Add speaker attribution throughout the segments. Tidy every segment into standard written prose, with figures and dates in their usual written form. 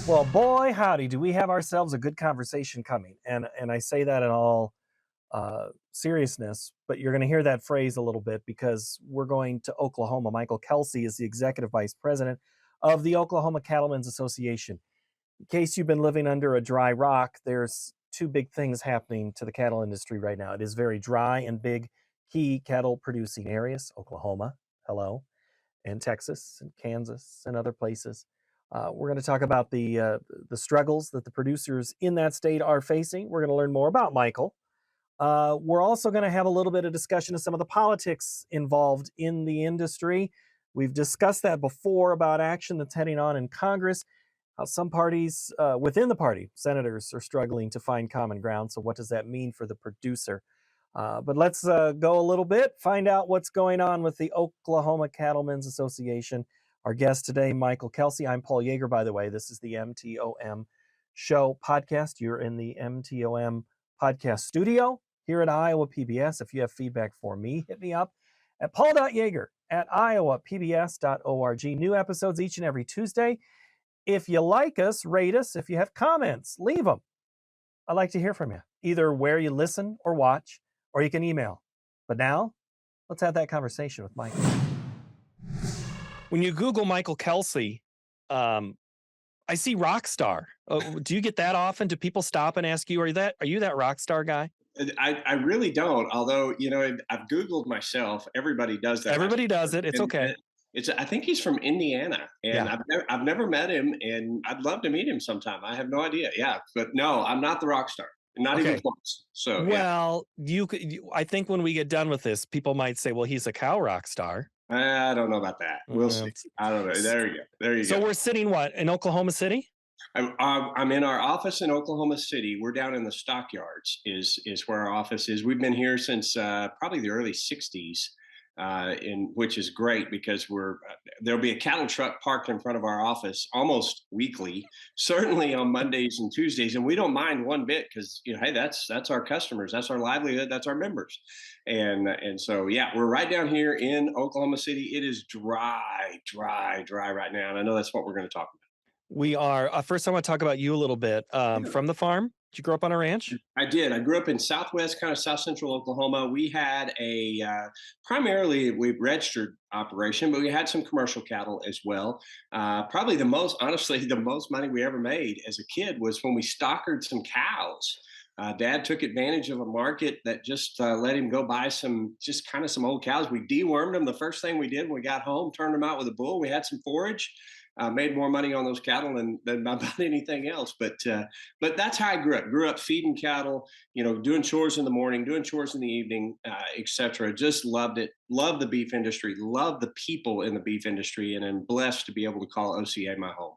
Speaker 1: Well, boy, howdy, do we have ourselves a good conversation coming. And I say that in all seriousness, but you're going to hear that phrase a little bit because we're going to Oklahoma. Michael Kelsey is the executive vice president of the Oklahoma Cattlemen's Association. In case you've been living under a dry rock, there's two big things happening to the cattle industry right now. It is very dry and big key cattle producing areas, Oklahoma, hello, and Texas and Kansas and other places. We're going to talk about the struggles that the producers in that state are facing. We're going to learn more about Michael. We're also going to have a little bit of discussion of some of the politics involved in the industry. We've discussed that before about action that's heading on in Congress, how some parties within the party, senators, are struggling to find common ground. So, what does that mean for the producer? But let's go a little bit, find out what's going on with the Oklahoma Cattlemen's Association. Our guest today, Michael Kelsey. I'm Paul Yeager, by the way. This is the MTOM Show podcast. You're in the MTOM podcast studio here at Iowa PBS. If you have feedback for me, hit me up at paul.yeager@iowapbs.org. New episodes each and every Tuesday. If you like us, rate us. If you have comments, leave them. I'd like to hear from you, either where you listen or watch, or you can email. But now, let's have that conversation with Michael. When you Google Michael Kelsey, I see rock star. Do you get that often? Do people stop and ask you, are you that rock star guy?
Speaker 2: I really don't. Although, I've Googled myself. Everybody does that.
Speaker 1: Everybody does it. It's
Speaker 2: And
Speaker 1: okay.
Speaker 2: I think he's from Indiana, and
Speaker 1: Yeah.
Speaker 2: I've never met him, and I'd love to meet him sometime. I have no idea. Yeah, but no, I'm not the rock star. Not even
Speaker 1: Okay.
Speaker 2: close. So yeah,
Speaker 1: Well, I think when we get done with this, people might say, well, he's a cow rock star.
Speaker 2: I don't know about that. We'll see. I don't know. There you go. There you
Speaker 1: So
Speaker 2: go.
Speaker 1: we're sitting what, in Oklahoma City?
Speaker 2: I'm in our office in Oklahoma City. We're down in the stockyards. Is where our office is. We've been here since probably the early '60s, in which is great because there'll be a cattle truck parked in front of our office almost weekly, certainly on Mondays and Tuesdays, and we don't mind one bit because hey, that's our customers, that's our livelihood, that's our members, and so yeah, we're right down here in Oklahoma City. It is dry right now, and I know that's what we're going to talk about.
Speaker 1: We are. First, I want to talk about you a little bit. From the farm? Did you grow up on a ranch?
Speaker 2: I did. I grew up in Southwest, kind of South Central Oklahoma. We had primarily we registered operation, but we had some commercial cattle as well. Probably honestly, the most money we ever made as a kid was when we stockered some cows. Dad took advantage of a market that just let him go buy just kind of some old cows. We dewormed them. The first thing we did when we got home, turned them out with a bull. We had some forage. Made more money on those cattle than about anything else. But that's how I grew up. Grew up feeding cattle, doing chores in the morning, doing chores in the evening, etc. Just loved it. Loved the beef industry. Loved the people in the beef industry, and I'm blessed to be able to call OCA my home.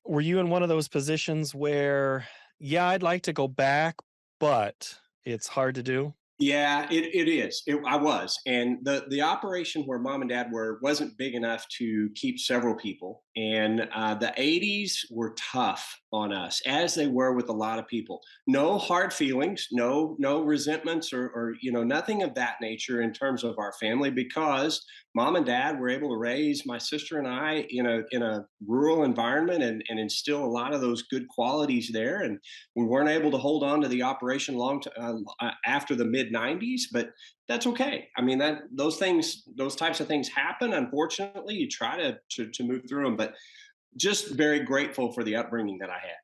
Speaker 1: Were you in one of those positions where, yeah, I'd like to go back, but it's hard to do?
Speaker 2: Yeah, it is. I was, and the operation where mom and dad wasn't big enough to keep several people, and the '80s were tough on us, as they were with a lot of people. No hard feelings, no resentments, or nothing of that nature in terms of our family, because mom and dad were able to raise my sister and I in a rural environment and instill a lot of those good qualities there, and we weren't able to hold on to the operation after the mid '90s, but that's okay. I mean, those types of things happen. Unfortunately, you try to move through them, but just very grateful for the upbringing that I had.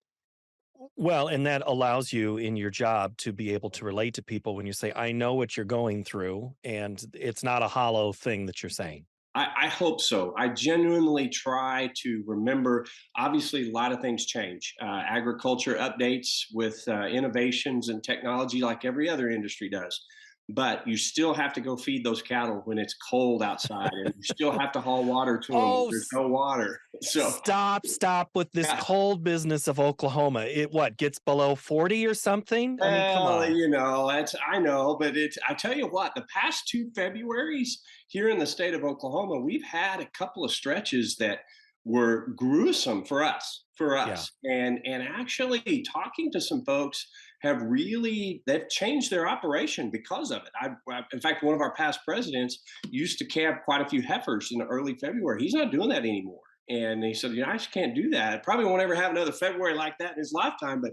Speaker 1: Well, and that allows you in your job to be able to relate to people when you say, I know what you're going through, and it's not a hollow thing that you're saying.
Speaker 2: I hope so. I genuinely try to remember. Obviously, a lot of things change. Agriculture updates with innovations and technology, like every other industry does. But you still have to go feed those cattle when it's cold outside, and you still have to haul water to them when
Speaker 1: Oh,
Speaker 2: there's no water. So,
Speaker 1: stop with this
Speaker 2: yeah.
Speaker 1: cold business of Oklahoma. It what gets below 40 or something? I mean, come
Speaker 2: Well,
Speaker 1: on.
Speaker 2: I know, but I tell you what, the past two Februarys here in the state of Oklahoma, we've had a couple of stretches that were gruesome
Speaker 1: Yeah.
Speaker 2: and actually talking to some folks they've changed their operation because of it. In fact, one of our past presidents used to camp quite a few heifers in early February. He's not doing that anymore. And he said, I just can't do that. Probably won't ever have another February like that in his lifetime, but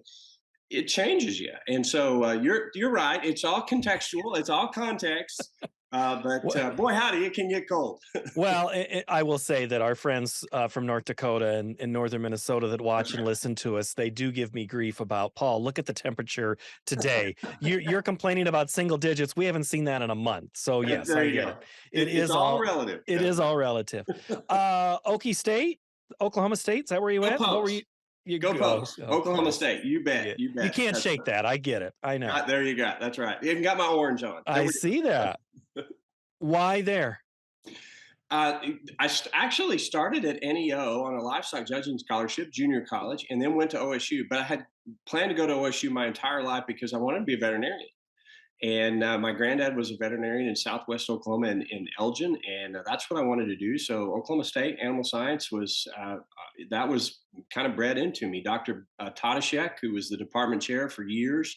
Speaker 2: it changes you. And so you're right. It's all contextual. It's all context. Boy, howdy, it can get cold.
Speaker 1: Well, I will say that our friends from North Dakota and northern Minnesota that watch and listen to us, they do give me grief about, Paul, look at the temperature today. You're complaining about single digits. We haven't seen that in a month. So yes,
Speaker 2: There
Speaker 1: I
Speaker 2: you
Speaker 1: get it.
Speaker 2: go.
Speaker 1: It
Speaker 2: It's
Speaker 1: is
Speaker 2: all
Speaker 1: all
Speaker 2: relative.
Speaker 1: it
Speaker 2: That's
Speaker 1: is
Speaker 2: right.
Speaker 1: all relative. Okie State, Oklahoma State, is that where you
Speaker 2: Go
Speaker 1: went? What were you?
Speaker 2: Pokes.
Speaker 1: You
Speaker 2: Go
Speaker 1: go,
Speaker 2: Pokes.
Speaker 1: of
Speaker 2: Oklahoma
Speaker 1: course.
Speaker 2: State. You bet.
Speaker 1: Yeah.
Speaker 2: You
Speaker 1: You
Speaker 2: bet.
Speaker 1: can't
Speaker 2: That's
Speaker 1: shake
Speaker 2: right.
Speaker 1: that. I get it. I know.
Speaker 2: There you go. That's right. Even got my orange on. There
Speaker 1: I
Speaker 2: we
Speaker 1: see that.
Speaker 2: go.
Speaker 1: Why there?
Speaker 2: Uh, actually started at NEO on a livestock judging scholarship, junior college, and then went to OSU. But I had planned to go to OSU my entire life because I wanted to be a veterinarian. And my granddad was a veterinarian in Southwest Oklahoma in Elgin, and that's what I wanted to do. So Oklahoma State animal science was that was kind of bred into me. Dr. Tadashek, who was the department chair for years.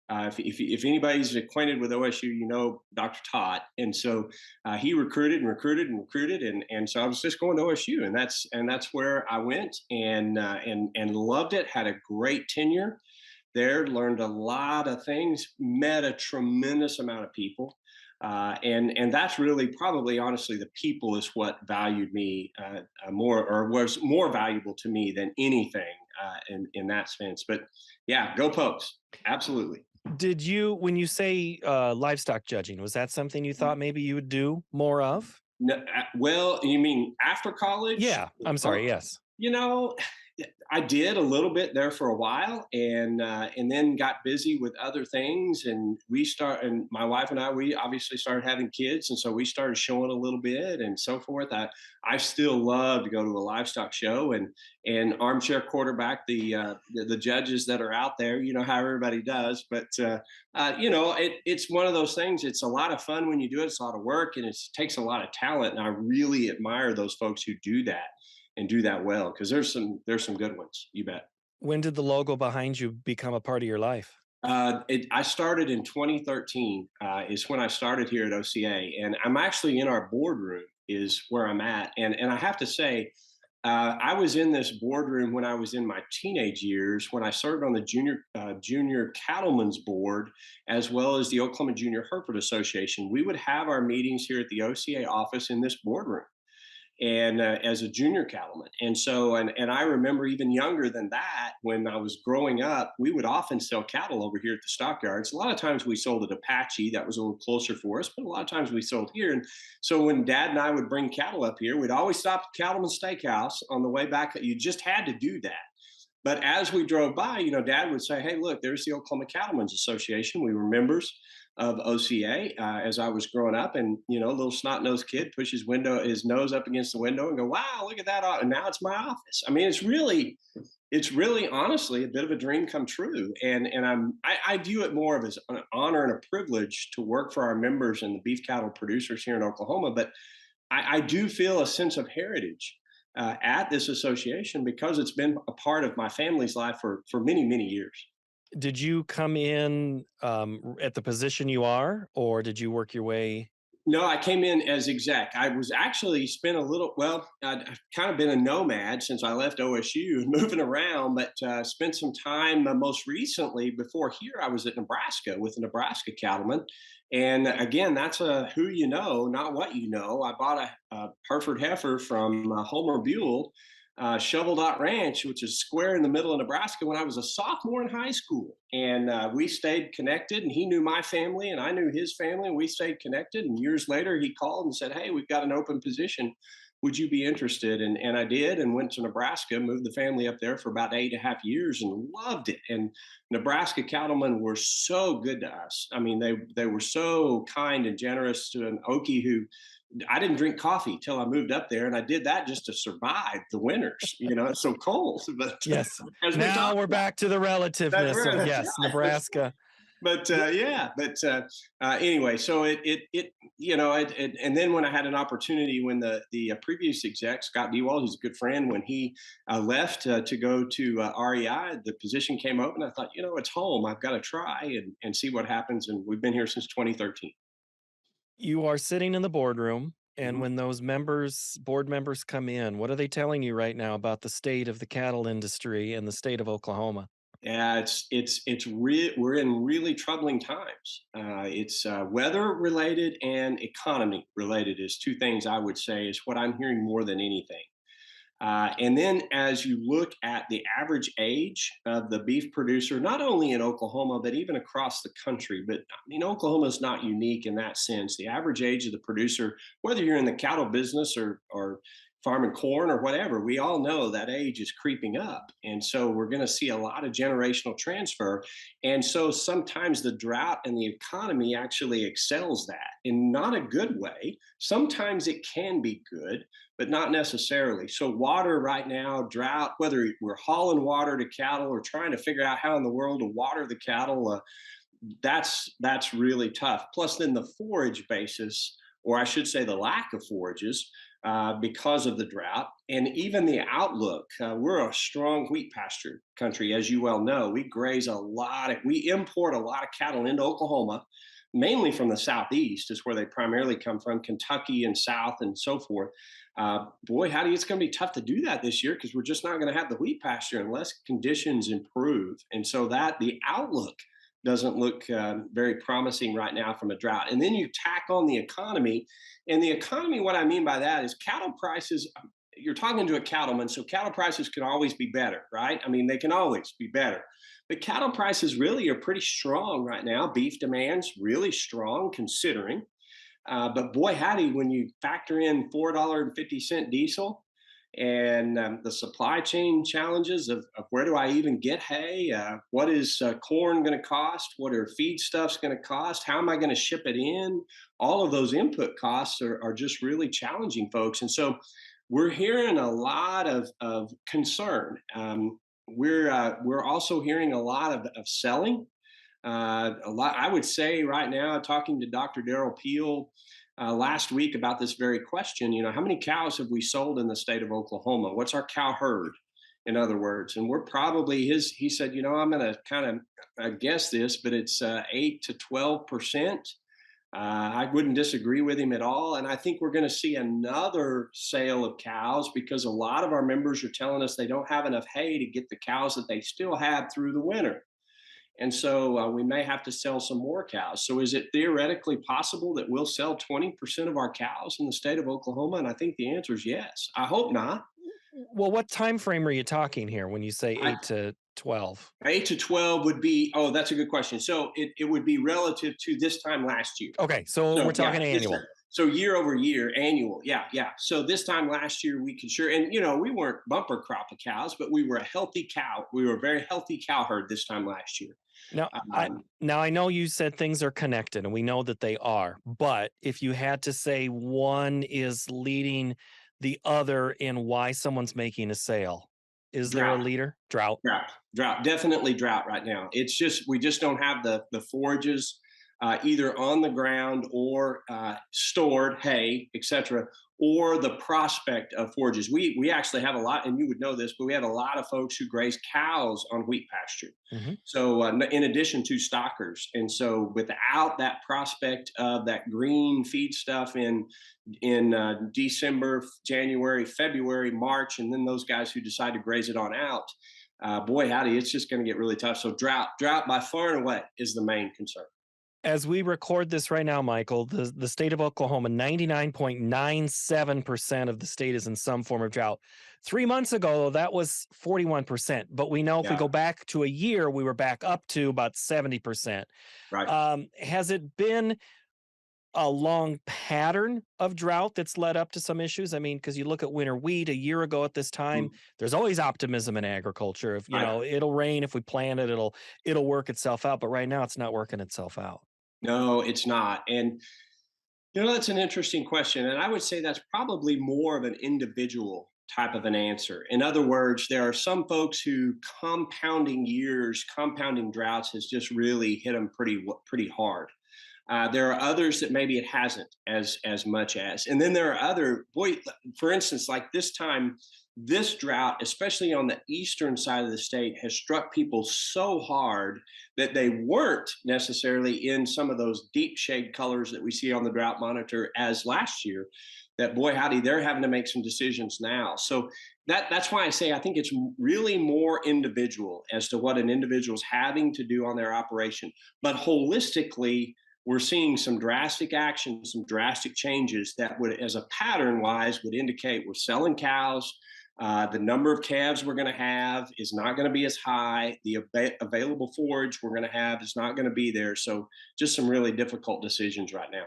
Speaker 2: If anybody's acquainted with OSU, you know Dr. Todd, and so he recruited and recruited and recruited, and so I was just going to OSU, and that's where I went, and loved it. Had a great tenure there, learned a lot of things, met a tremendous amount of people. And that's really probably honestly the people is what valued me more, or was more valuable to me than anything in that sense. But yeah, go Pokes, absolutely.
Speaker 1: Did you, when you say livestock judging, was that something you thought maybe you would do more of?
Speaker 2: No, well, you mean after college?
Speaker 1: Yeah, I'm sorry.
Speaker 2: Oh,
Speaker 1: Yes.
Speaker 2: you know, I did a little bit there for a while, and then got busy with other things. And my wife and we obviously started having kids, and so we started showing a little bit and so forth. I still love to go to a livestock show and armchair quarterback the judges that are out there. You know how everybody does, but it's one of those things. It's a lot of fun when you do it. It's a lot of work, and it takes a lot of talent. And I really admire those folks who do that and do that well, because there's some good ones. You bet.
Speaker 1: When did the logo behind you become a part of your life?
Speaker 2: I started in 2013 is when I started here at OCA, and I'm actually in our boardroom is where I'm at, and I have to say. I was in this boardroom when I was in my teenage years, when I served on the junior cattlemen's board, as well as the Oklahoma Junior Hereford Association. We would have our meetings here at the OCA office in this boardroom, and as a junior cattleman. And so, and I remember even younger than that, when I was growing up, we would often sell cattle over here at the stockyards. A lot of times we sold at Apache, that was a little closer for us, but a lot of times we sold here. And so when Dad and I would bring cattle up here, we'd always stop at Cattleman's Steakhouse on the way back. You just had to do that. But as we drove by, Dad would say, "Hey, look, there's the Oklahoma Cattlemen's Association. We were members of OCA as I was growing up." And a little snot nosed kid push his nose up against the window and go, "Wow, look at that!" And now it's my office. I mean, it's really honestly a bit of a dream come true. And I view it more of as an honor and a privilege to work for our members and the beef cattle producers here in Oklahoma. But I do feel a sense of heritage at this association because it's been a part of my family's life for many, many years.
Speaker 1: Did you come in at the position you are, or did you work your way?
Speaker 2: No, I came in as exec. I was actually spent a little, well, I've kind of been a nomad since I left OSU, moving around, but spent some time most recently before here. I was at Nebraska with the Nebraska cattlemen. And again, that's a who you know, not what you know. I bought a Hereford heifer from Homer Buell, Shovel Dot Ranch, which is square in the middle of Nebraska, when I was a sophomore in high school. And we stayed connected, and he knew my family, and I knew his family, and we stayed connected. And years later, he called and said, "Hey, we've got an open position. Would you be interested?" And I did, and went to Nebraska, moved the family up there for about 8.5 years, and loved it. And Nebraska cattlemen were so good to us. I mean, they were so kind and generous to an Okie who I didn't drink coffee till I moved up there, and I did that just to survive the winters. It's so cold. But
Speaker 1: Yes.
Speaker 2: as we
Speaker 1: Now
Speaker 2: talked
Speaker 1: we're
Speaker 2: about,
Speaker 1: back to the relativeness of
Speaker 2: that's
Speaker 1: yes, Nebraska.
Speaker 2: but yeah, anyway, so and then when I had an opportunity, when the previous exec Scott Dewald, who's a good friend, when he left to go to REI, the position came open. I thought, it's home. I've got to try and see what happens. And we've been here since 2013.
Speaker 1: You are sitting in the boardroom And
Speaker 2: Mhm.
Speaker 1: when those board members come in, what are they telling you right now about the state of the cattle industry and the state of Oklahoma?
Speaker 2: Yeah, we're in really troubling times. It's weather related and economy related is two things I would say is what I'm hearing more than anything. And then as you look at the average age of the beef producer, not only in Oklahoma, but even across the country, but I mean, Oklahoma is not unique in that sense. The average age of the producer, whether you're in the cattle business or farming corn or whatever, we all know that age is creeping up. And so we're going to see a lot of generational transfer. And so sometimes the drought and the economy actually excels that in not a good way. Sometimes it can be good, but not necessarily. So water right now, drought, whether we're hauling water to cattle or trying to figure out how in the world to water the cattle, that's really tough. Plus, then the forage basis, or I should say, the lack of forages. Because of the drought and even the outlook, we're a strong wheat pasture country, as you well know. We import a lot of cattle into Oklahoma, mainly from the southeast, is where they primarily come from, Kentucky and South and so forth. Boy, howdy, it's going to be tough to do that this year because we're just not going to have the wheat pasture unless conditions improve. And so that the outlook doesn't look very promising right now from a drought. And then you tack on the economy. And the economy, what I mean by that is cattle prices. You're talking to a cattleman, so cattle prices can always be better, right? I mean, they can always be better. But cattle prices really are pretty strong right now. Beef demand's really strong considering. But boy, howdy, when you factor in $4.50 diesel and the supply chain challenges of where do I even get hay? What is corn going to cost? What are feedstuffs going to cost? How am I going to ship it in? All of those input costs are just really challenging, folks. And so we're hearing a lot of concern. We're also hearing a lot of selling. A lot, I would say right now, talking to Dr. Daryl Peel last week about this very question, how many cows have we sold in the state of Oklahoma? What's our cow herd, in other words? And we're probably he said, I'm going to kind of guess this, but it's 8 to 12%. I wouldn't disagree with him at all. And I think we're going to see another sale of cows because a lot of our members are telling us they don't have enough hay to get the cows that they still have through the winter. And so we may have to sell some more cows. So is it theoretically possible that we'll sell 20% of our cows in the state of Oklahoma? And I think the answer is yes. I hope not.
Speaker 1: Well, what time frame are you talking here when you say
Speaker 2: I,
Speaker 1: 8 to 12?
Speaker 2: 8 to 12 would be, oh, that's a good question. So it would be relative to this time last year.
Speaker 1: Okay, so we're
Speaker 2: So yeah,
Speaker 1: talking annual.
Speaker 2: so year over year, annual. Yeah, yeah. So this time last year, we could sure, and we weren't bumper crop of cows, but we were a healthy cow. We were a very healthy cow herd this time last year.
Speaker 1: Now, I
Speaker 2: Um,
Speaker 1: now I know you said things are connected, and we know that they are. But if you had to say one is leading the other in why someone's making a sale, is there a
Speaker 2: Drought.
Speaker 1: leader? Drought.
Speaker 2: Drought, definitely drought right now. It's just we just don't have the forages either on the ground or stored hay, etc., or the prospect of forages. We actually have a lot, and you would know this, but we have a lot of folks who graze cows on wheat pasture.
Speaker 1: Mhm.
Speaker 2: So in addition to stockers, and so without that prospect of that green feed stuff in December, January, February, March, and then those guys who decide to graze it on out, boy, howdy, it's just going to get really tough. So drought by far and away is the main concern.
Speaker 1: As we record this right now, Michael, the state of Oklahoma, 99.97% of the state is in some form of drought. 3 months ago, that was 41%. But we know if we
Speaker 2: Yeah,
Speaker 1: go back to a year, we were back up to about 70%.
Speaker 2: right.
Speaker 1: Has it been a long pattern of drought that's led up to some issues? I mean, because you look at winter wheat a year ago at this time,
Speaker 2: Mm,
Speaker 1: there's always optimism in agriculture. If
Speaker 2: right.
Speaker 1: it'll rain if we plant it, it'll work itself out. But right now, it's not working itself out.
Speaker 2: No, it's not. And that's an interesting question. And I would say that's probably more of an individual type of an answer. In other words, there are some folks who compounding droughts has just really hit them pretty hard. There are others that maybe it hasn't as much as, and then there are other boy. For instance, like this time, this drought, especially on the eastern side of the state, has struck people so hard that they weren't necessarily in some of those deep shade colors that we see on the drought monitor as last year. that boy howdy, they're having to make some decisions now. So that's why I say I think it's really more individual as to what an individual is having to do on their operation. But holistically, we're seeing some drastic action, some drastic changes that would, as a pattern wise, would indicate we're selling cows. The number of calves we're going to have is not going to be as high. The available forage we're going to have is not going to be there. So, just some really difficult decisions right now.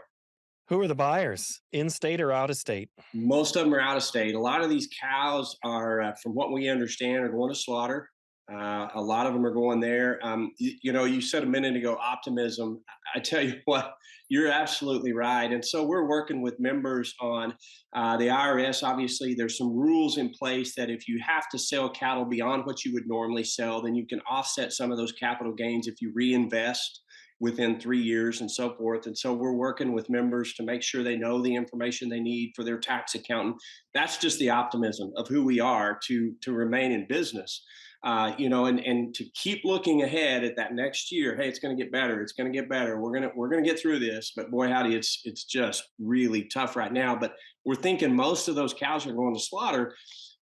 Speaker 1: Who are the buyers, in state or out of state?
Speaker 2: Most of them are out of state. A lot of these cows are, from what we understand, are going to slaughter. A lot of them are going there. You said a minute ago optimism. I tell you what, you're absolutely right. And so we're working with members on the IRS. Obviously, there's some rules in place that if you have to sell cattle beyond what you would normally sell, then you can offset some of those capital gains if you reinvest within 3 years and so forth. And so we're working with members to make sure they know the information they need for their tax accountant. That's just the optimism of who we are to remain in business. And to keep looking ahead at that next year. Hey, it's going to get better. It's going to get better. We're gonna get through this. But boy, howdy, it's just really tough right now. But we're thinking most of those cows are going to slaughter.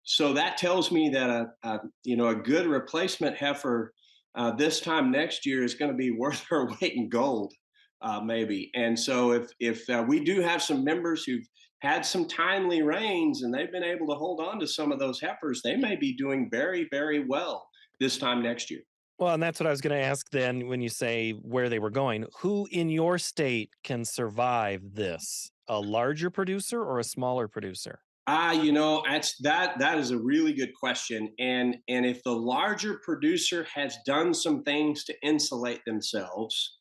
Speaker 2: So that tells me that a good replacement heifer this time next year is going to be worth her weight in gold, maybe. And so if we do have some members who've had some timely rains and they've been able to hold on to some of those heifers, they may be doing very, very well this time next year.
Speaker 1: Well, and that's what I was going to ask then when you say where they were going. Who in your state can survive this? A larger producer or a smaller producer?
Speaker 2: That is a really good question. And if the larger producer has done some things to insulate themselves,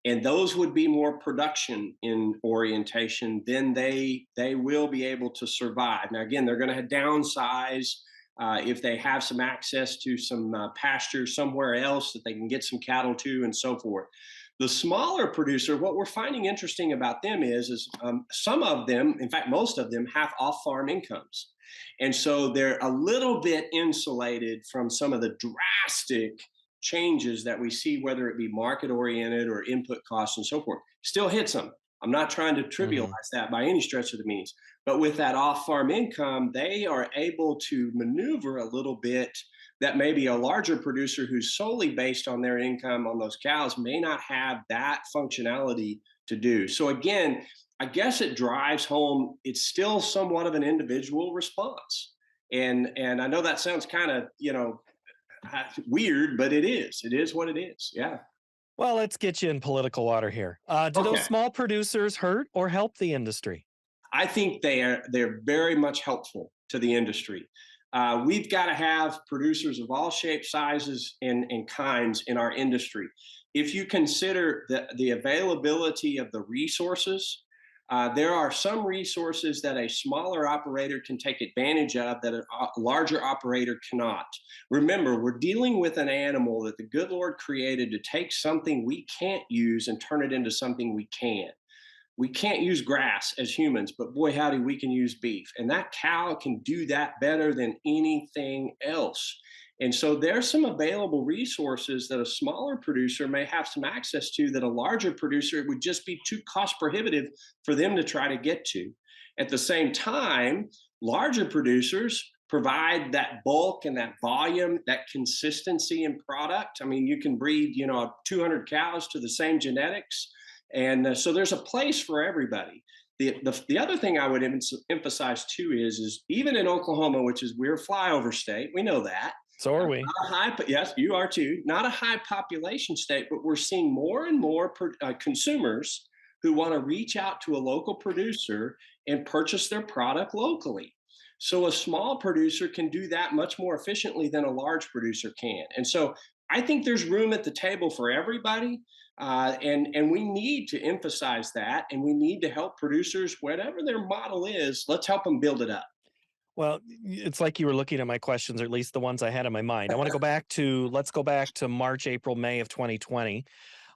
Speaker 2: and those would be more production in orientation, then they will be able to survive. Now, again, they're going to downsize if they have some access to some pasture somewhere else that they can get some cattle to, and so forth. The smaller producer, what we're finding interesting about them is some of them, in fact, most of them have off-farm incomes. And so they're a little bit insulated from some of the drastic changes that we see, whether it be market oriented or input costs and so forth. Still hits them. I'm not trying to trivialize
Speaker 1: Mhm.
Speaker 2: that by any stretch of the means. But with that off farm income, they are able to maneuver a little bit that maybe a larger producer who's solely based on their income on those cows may not have that functionality to do. So, again, I guess it drives home it's still somewhat of an individual response. And I know that sounds kind of, weird, but it is. It is what it is. Yeah.
Speaker 1: Well, let's get you in political water here. Do those
Speaker 2: Okay.
Speaker 1: small producers hurt or help the industry?
Speaker 2: I think they're very much helpful to the industry. We've got to have producers of all shapes, sizes, and kinds in our industry. If you consider the availability of the resources, there are some resources that a smaller operator can take advantage of that a larger operator cannot. Remember, we're dealing with an animal that the good Lord created to take something we can't use and turn it into something we can. We can't use grass as humans, but boy, howdy, we can use beef. And that cow can do that better than anything else. And so there's some available resources that a smaller producer may have some access to that a larger producer, it would just be too cost prohibitive for them to try to get to. At the same time, larger producers provide that bulk and that volume, that consistency in product. I mean, you can breed, 200 cows to the same genetics, and so there's a place for everybody. The other thing I would emphasize too is even in Oklahoma, which is we're a flyover state, we know that.
Speaker 1: So are we.
Speaker 2: Not a high, yes, you are too. Not a high population state, but we're seeing more and more consumers who want to reach out to a local producer and purchase their product locally. So a small producer can do that much more efficiently than a large producer can. And so I think there's room at the table for everybody. And we need to emphasize that, and we need to help producers, whatever their model is, let's help them build it up.
Speaker 1: Well, it's like you were looking at my questions, or at least the ones I had in my mind. I want to go back to, let's go back to March, April, May of 2020.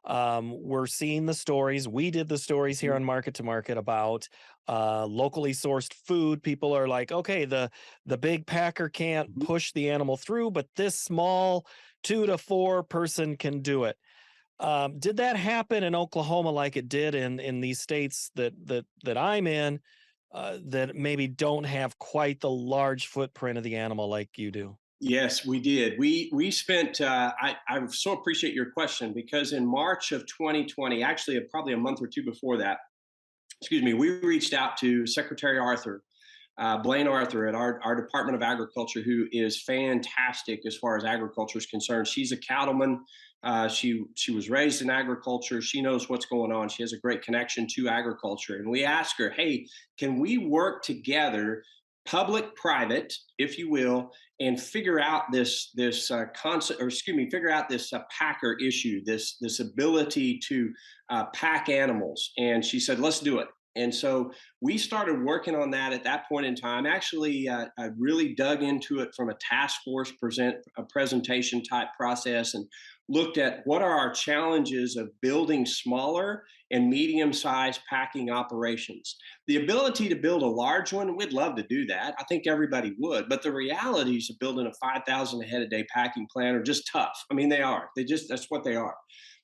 Speaker 1: We're seeing the stories. We did the stories here on Market to Market about locally sourced food. People are like, okay, the big packer can't
Speaker 2: Mhm.
Speaker 1: push the animal through, but this small 2 to 4 person can do it. Did that happen in Oklahoma like it did in these states that I'm in? that maybe don't have quite the large footprint of the animal like you do?
Speaker 2: Yes, we did. We spent. I so appreciate your question because in March of 2020, actually probably a month or two before that, excuse me, we reached out to Secretary Arthur, Blaine Arthur at our Department of Agriculture, who is fantastic as far as agriculture is concerned. She's a cattleman. She was raised in agriculture. She knows what's going on. She has a great connection to agriculture. And we asked her, hey, can we work together, public, private, if you will, and figure out this concept, or excuse me, figure out this packer issue, this ability to pack animals. And she said, let's do it. And so we started working on that at that point in time. Actually, I really dug into it from a task force a presentation type process and looked at what are our challenges of building smaller and medium sized packing operations. The ability to build a large one, we'd love to do that. I think everybody would. But the realities of building a 5,000 head a day packing plant are just tough. I mean, they are. That's what they are.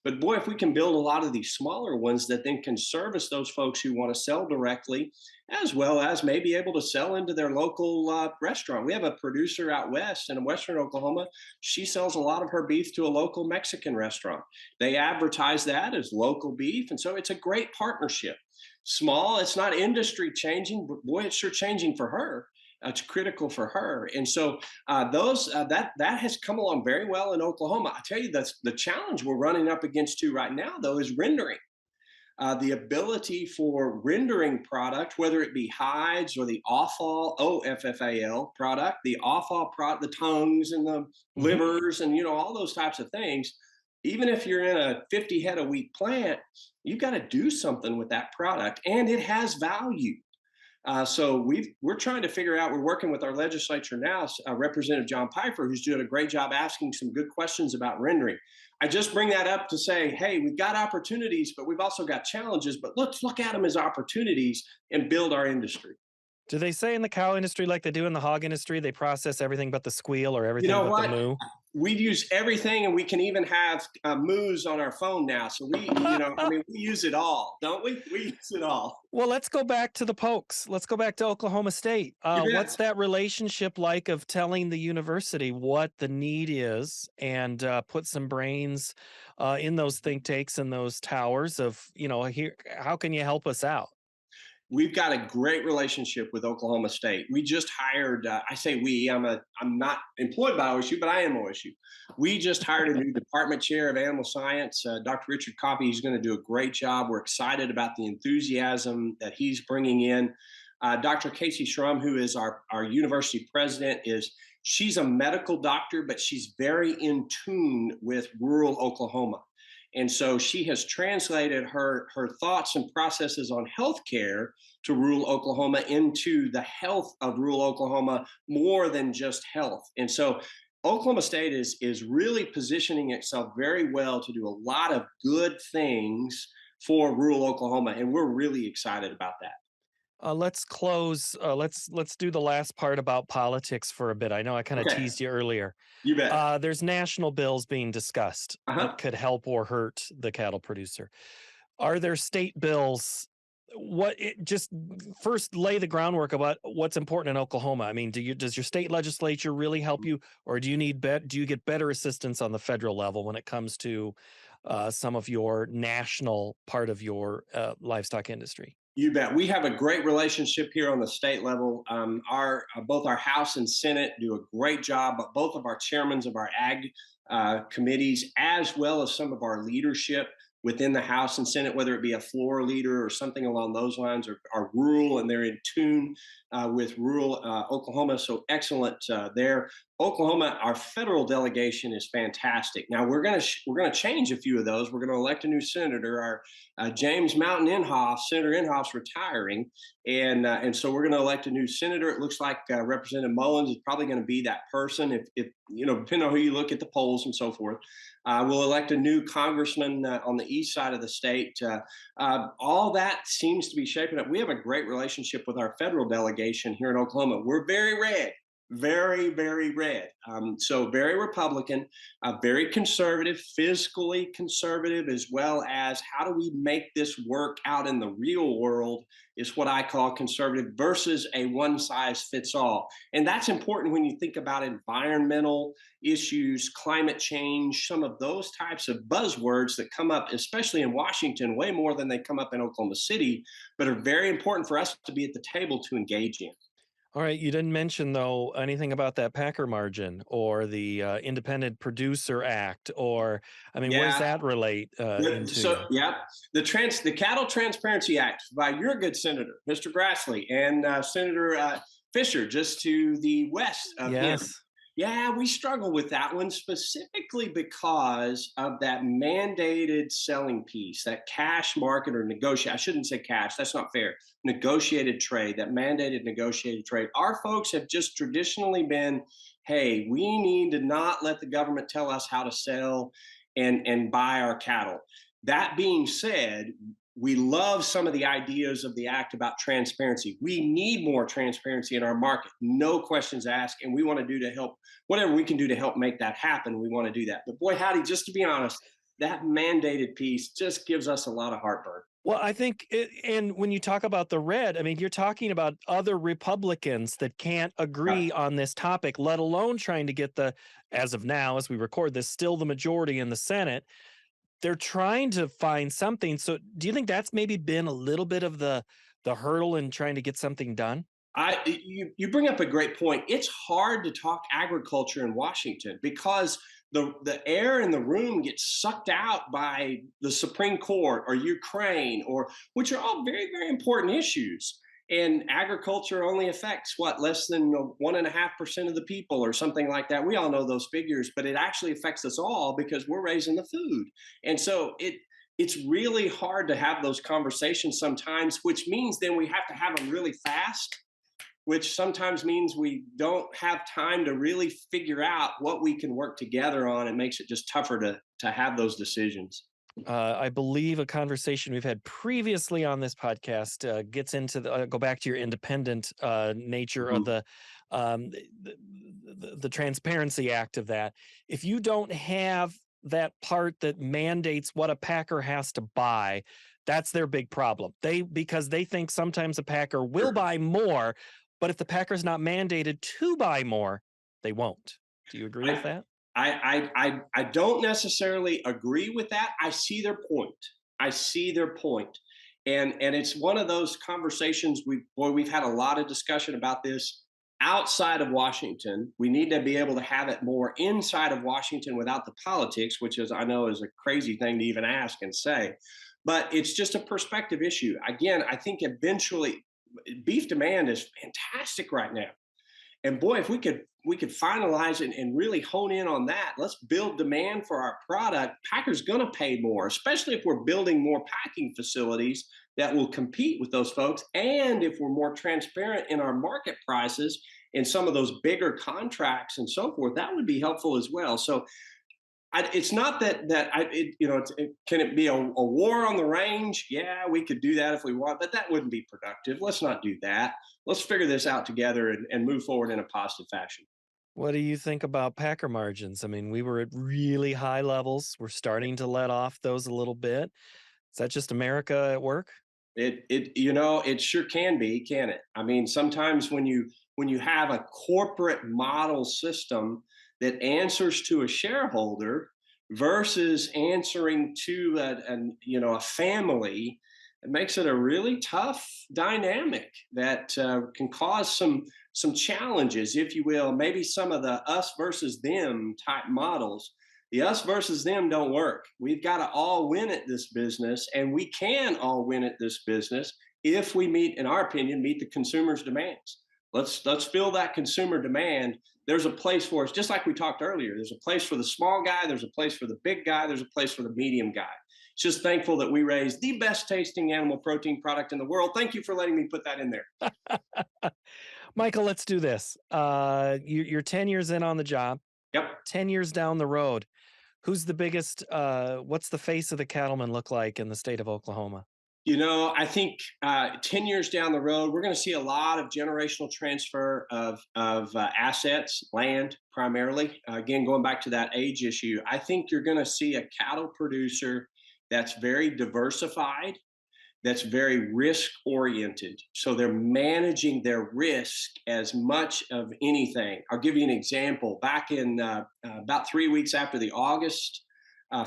Speaker 2: But boy, if we can build a lot of these smaller ones that then can service those folks who want to sell directly, as well as maybe able to sell into their local restaurant. We have a producer out west in western Oklahoma. She sells a lot of her beef to a local Mexican restaurant. They advertise that as local beef. And so it's a great partnership. Small, it's not industry changing, but boy, it's sure changing for her. It's critical for her, and so that has come along very well in Oklahoma. I tell you, that's the challenge we're running up against too right now, though, is rendering. The ability for rendering product, whether it be hides or the offal OFFAL product, the offal product, the tongues and the
Speaker 1: Hmm.
Speaker 2: livers, and all those types of things. Even if you're in a 50 head a week plant, you've got to do something with that product, and it has value. So we're trying to figure out. We're working with our legislature now, Representative John Piper, who's doing a great job asking some good questions about rendering. I just bring that up to say, hey, we've got opportunities, but we've also got challenges. But let's look at them as opportunities and build our industry.
Speaker 1: Do they say in the cow industry, like they do in the hog industry, they process everything but the squeal or
Speaker 2: You
Speaker 1: everything
Speaker 2: know
Speaker 1: but the
Speaker 2: what?
Speaker 1: moo?
Speaker 2: We use everything, and we can even have moves on our phone now. So I mean, we use it all, don't we? We use it all.
Speaker 1: Well, let's go back to the Pokes. Let's go back to Oklahoma State.
Speaker 2: You
Speaker 1: What's
Speaker 2: bet.
Speaker 1: that relationship like of telling the university what the need is and put some brains in those think tanks and those towers of, here, how can you help us out?
Speaker 2: We've got a great relationship with Oklahoma State. We just hired. I say we. I'm not employed by OSU, but I am OSU. We just hired a new department chair of animal science, Dr. Richard Coffey. He's going to do a great job. We're excited about the enthusiasm that he's bringing in. Dr. Casey Schrum, who is our university president, she's a medical doctor, but she's very in tune with rural Oklahoma. And so she has translated her thoughts and processes on healthcare to rural Oklahoma into the health of rural Oklahoma more than just health. And so Oklahoma State is really positioning itself very well to do a lot of good things for rural Oklahoma, and we're really excited about that.
Speaker 1: Let's close. Let's do the last part about politics for a bit. I know I kind of
Speaker 2: Okay,
Speaker 1: teased you earlier.
Speaker 2: you bet.
Speaker 1: There's national bills being discussed that
Speaker 2: Uh-huh.
Speaker 1: could help or hurt the cattle producer. Are there state bills? Just first lay the groundwork about what's important in Oklahoma. I mean, does your state legislature really help you, or do you get better assistance on the federal level when it comes to some of your national part of your livestock industry?
Speaker 2: You bet. We have a great relationship here on the state level. Our both our House and Senate do a great job. But both of our chairmen of our ag committees, as well as some of our leadership within the House and Senate, whether it be a floor leader or something along those lines, are rural and they're in tune with rural Oklahoma. So excellent there. Oklahoma, our federal delegation is fantastic. Now we're gonna change a few of those. We're gonna elect a new senator. Our James Mountain Inhofe, Senator Inhofe's retiring, and so we're going to elect a new senator. It looks like Representative Mullins is probably going to be that person. If depending on who you look at the polls and so forth, we'll elect a new congressman on the east side of the state. All that seems to be shaping up. We have a great relationship with our federal delegation here in Oklahoma. We're very red. very, very red. So very Republican, very conservative, fiscally conservative, as well as how do we make this work out in the real world is what I call conservative versus a one size fits all. And that's important when you think about environmental issues, climate change, some of those types of buzzwords that come up, especially in Washington, way more than they come up in Oklahoma City, but are very important for us to be at the table to engage in.
Speaker 1: All right, you didn't mention though anything about that Packer margin or the Independent Producer Act, or I mean, where's
Speaker 2: Yeah,
Speaker 1: that relate into?
Speaker 2: So, yeah, the Cattle Transparency Act by your good senator, Mr. Grassley, and Senator Fisher, just to the west of him.
Speaker 1: Yes.
Speaker 2: Yeah, we struggle with that one specifically because of that mandated selling piece, that cash market or negotiate. I shouldn't say cash, that's not fair. Negotiated trade, that mandated negotiated trade. Our folks have just traditionally been, hey, we need to not let the government tell us how to sell and buy our cattle. That being said, we love some of the ideas of the act about transparency. We need more transparency in our market, no questions asked, and we want to do to help whatever we can do to help make that happen. We want to do that. But boy, howdy, just to be honest, that mandated piece just gives us a lot of heartburn.
Speaker 1: Well, I think, and when you talk about the red, I mean, you're talking about other Republicans that can't
Speaker 2: Yeah.
Speaker 1: agree on this topic, let alone trying to get as of now, as we record this, still the majority in the Senate. They're trying to find something. So do you think that's maybe been a little bit of the hurdle in trying to get something done?
Speaker 2: You bring up a great point. It's hard to talk agriculture in Washington because the air in the room gets sucked out by the Supreme Court or Ukraine, or which are all very, very important issues. And agriculture only affects what, less than 1.5% of the people or something like that. We all know those figures, but it actually affects us all because we're raising the food. And so it's really hard to have those conversations sometimes, which means then we have to have them really fast, which sometimes means we don't have time to really figure out what we can work together on. It makes it just tougher to have those decisions.
Speaker 1: I believe a conversation we've had previously on this podcast gets into go back to your independent nature of
Speaker 2: Mhm.
Speaker 1: um, the, the Transparency Act of that. If you don't have that part that mandates what a packer has to buy, that's their big problem. Because they think sometimes a packer will
Speaker 2: Sure.
Speaker 1: buy more, but if the packer's not mandated to buy more, they won't. Do you agree with
Speaker 2: I,
Speaker 1: that?
Speaker 2: I don't necessarily agree with that. I see their point. I see their point. And it's one of those conversations we've had a lot of discussion about this outside of Washington. We need to be able to have it more inside of Washington without the politics, which is I know is a crazy thing to even ask and say. But it's just a perspective issue. Again, I think eventually beef demand is fantastic right now. And boy, if we could finalize it and really hone in on that, let's build demand for our product. Packers going to pay more, especially if we're building more packing facilities that will compete with those folks, and if we're more transparent in our market prices in some of those bigger contracts and so forth. That would be helpful as well. So it's not can it be a war on the range? Yeah, we could do that if we want, but that wouldn't be productive. Let's not do that. Let's figure this out together and move forward in a positive fashion.
Speaker 1: What do you think about packer margins? I mean, we were at really high levels. We're starting to let off those a little bit. Is that just America at work?
Speaker 2: It sure can be, can it? I mean, sometimes when you have a corporate model system that answers to a shareholder versus answering to a family, it makes it a really tough dynamic that can cause some challenges, if you will. Maybe some of the us versus them type models. The us versus them don't work. We've got to all win at this business, and we can all win at this business if we meet, in our opinion, meet the consumer's demands. Let's fill that consumer demand. There's a place for us, just like we talked earlier. There's a place for the small guy, there's a place for the big guy, there's a place for the medium guy. It's just thankful that we raise the best tasting animal protein product in the world. Thank you for letting me put that in there.
Speaker 1: Michael, let's do this. You're 10 years in on the job,
Speaker 2: Yep.
Speaker 1: 10 years down the road. Who's the biggest? What's the face of the cattleman look like in the state of Oklahoma?
Speaker 2: I think 10 years down the road, we're going to see a lot of generational transfer of assets, land primarily. Again, going back to that age issue, I think you're going to see a cattle producer that's very diversified, that's very risk oriented. So they're managing their risk as much of anything. I'll give you an example. Back in about 3 weeks after the August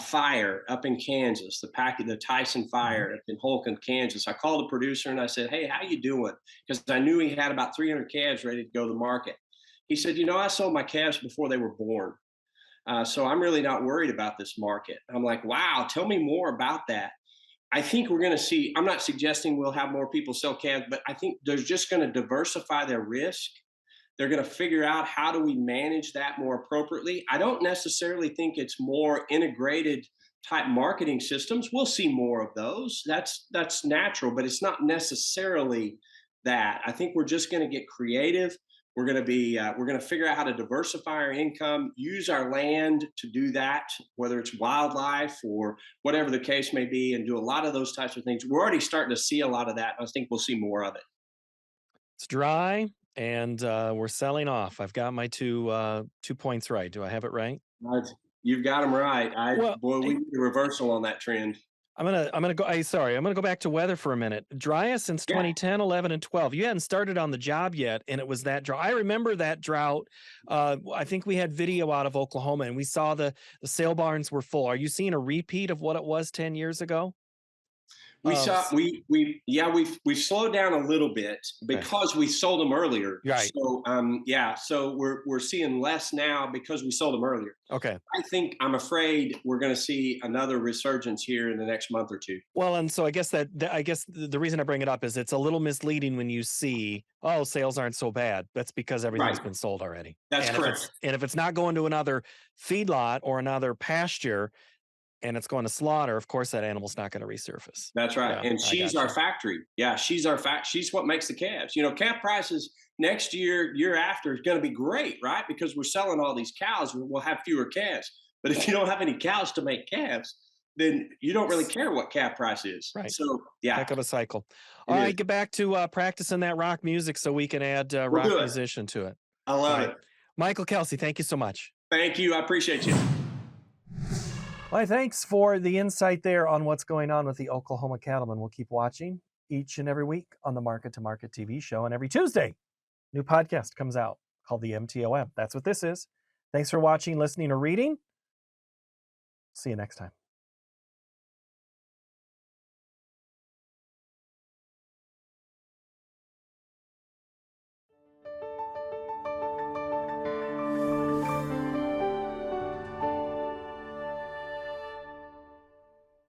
Speaker 2: fire up in Kansas, the Tyson
Speaker 1: Mhm.
Speaker 2: fire up in Holcomb, Kansas, I called the producer and I said, "Hey, how you doing?" Because I knew he had about 300 calves ready to go to market. He said, "I sold my calves before they were born. So I'm really not worried about this market." I'm like, "Wow, tell me more about that." I think we're going to see, I'm not suggesting we'll have more people sell calves, but I think they're just going to diversify their risk. They're going to figure out how do we manage that more appropriately. I don't necessarily think it's more integrated type marketing systems. We'll see more of those. That's natural, but it's not necessarily that. I think we're just going to get creative. We're going to figure out how to diversify our income, use our land to do that, whether it's wildlife or whatever the case may be, and do a lot of those types of things. We're already starting to see a lot of that. I think we'll see more of it.
Speaker 1: It's dry, and we're selling off. I've got my 2 points right. Do I have it right?
Speaker 2: Right. You've got them right.
Speaker 1: Well,
Speaker 2: Boy, we
Speaker 1: hey,
Speaker 2: need a reversal on that trend.
Speaker 1: I'm gonna go. I'm gonna go back to weather for a minute. Driest since
Speaker 2: Yeah,
Speaker 1: 2010, 11, and 12. You hadn't started on the job yet, and it was that drought. I remember that drought. I think we had video out of Oklahoma, and we saw the sale barns were full. Are you seeing a repeat of what it was 10 years ago?
Speaker 2: we
Speaker 1: Of
Speaker 2: saw we've slowed down a little bit
Speaker 1: okay,
Speaker 2: because we sold them earlier.
Speaker 1: right.
Speaker 2: So we're seeing less now because we sold them earlier.
Speaker 1: Okay.
Speaker 2: I'm afraid we're going to see another resurgence here in the next month or two.
Speaker 1: Well, and so I guess I guess the reason I bring it up is it's a little misleading when you see, oh, sales aren't so bad. That's because everything's
Speaker 2: Right.
Speaker 1: been sold already.
Speaker 2: That's
Speaker 1: And if
Speaker 2: correct.
Speaker 1: it's not going to another feedlot or another pasture and it's going to slaughter, of course that animal's not going to resurface.
Speaker 2: That's right.
Speaker 1: Yeah,
Speaker 2: And
Speaker 1: I
Speaker 2: she's
Speaker 1: got
Speaker 2: our
Speaker 1: you.
Speaker 2: factory. Yeah, she's what makes the calves. Calf prices next year after is going to be great, right? Because we're selling all these cows, we'll have fewer calves. But if you don't have any cows to make calves, then you don't really care what calf price is.
Speaker 1: Right.
Speaker 2: So yeah,
Speaker 1: Heck of a cycle. All
Speaker 2: it is.
Speaker 1: right, get back to practicing that rock music so we can add
Speaker 2: We'll
Speaker 1: rock
Speaker 2: do it.
Speaker 1: musician to it.
Speaker 2: I
Speaker 1: All
Speaker 2: love
Speaker 1: right.
Speaker 2: it.
Speaker 1: Michael Kelsey, thank you so much.
Speaker 2: Thank you. I appreciate you.
Speaker 1: Well, thanks for the insight there on what's going on with the Oklahoma cattlemen. We'll keep watching each and every week on the Market to Market TV show. And every Tuesday, new podcast comes out called the MTOM. That's what this is. Thanks for watching, listening, or reading. See you next time.